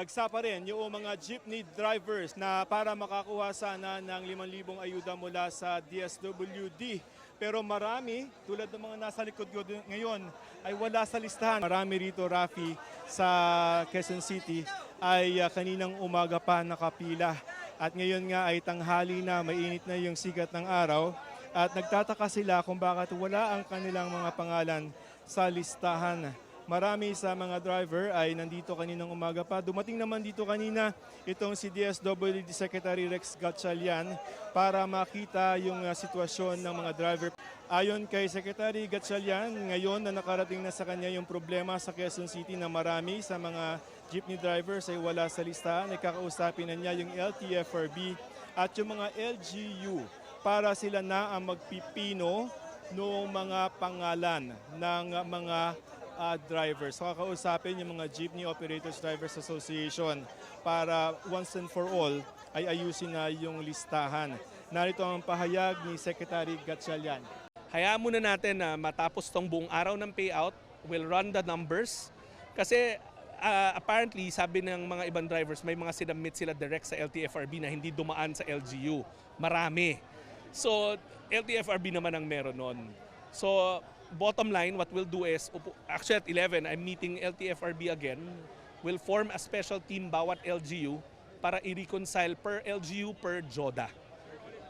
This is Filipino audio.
Dagsa pa rin yung mga jeepney drivers na para makakuha sana ng 5,000 ayuda mula sa DSWD. Pero marami, tulad ng mga nasa likod ko ngayon, ay wala sa listahan. Marami rito, Rafi, sa Quezon City ay kaninang umaga pa nakapila. At ngayon nga ay tanghali na, mainit na yung sikat ng araw. At nagtataka sila kung bakit wala ang kanilang mga pangalan sa listahan. Marami sa mga driver ay nandito kaninang umaga pa. Dumating naman dito kanina itong si DSWD Secretary Rex Gatchalian para makita yung sitwasyon ng mga driver. Ayon kay Secretary Gatchalian, ngayon na nakarating na sa kanya yung problema sa Quezon City na marami sa mga jeepney drivers ay wala sa listahan. Nagkakausapin na niya yung LTFRB at yung mga LGU para sila na ang magpipino ng mga pangalan ng mga drivers. So kakausapin yung mga Jeepney Operators Drivers Association para once and for all ay ayusin na yung listahan. Narito ang pahayag ni Secretary Gatchalian. Hayaan muna natin na matapos tong buong araw ng payout, we'll run the numbers. Kasi apparently, sabi ng mga ibang drivers, may mga sinabmit sila direct sa LTFRB na hindi dumaan sa LGU. Marami. So, LTFRB naman ang meron nun. So, bottom line, what we'll do is, actually at 11, I'm meeting LTFRB again. We'll form a special team bawat LGU para i-reconcile per LGU per JODA.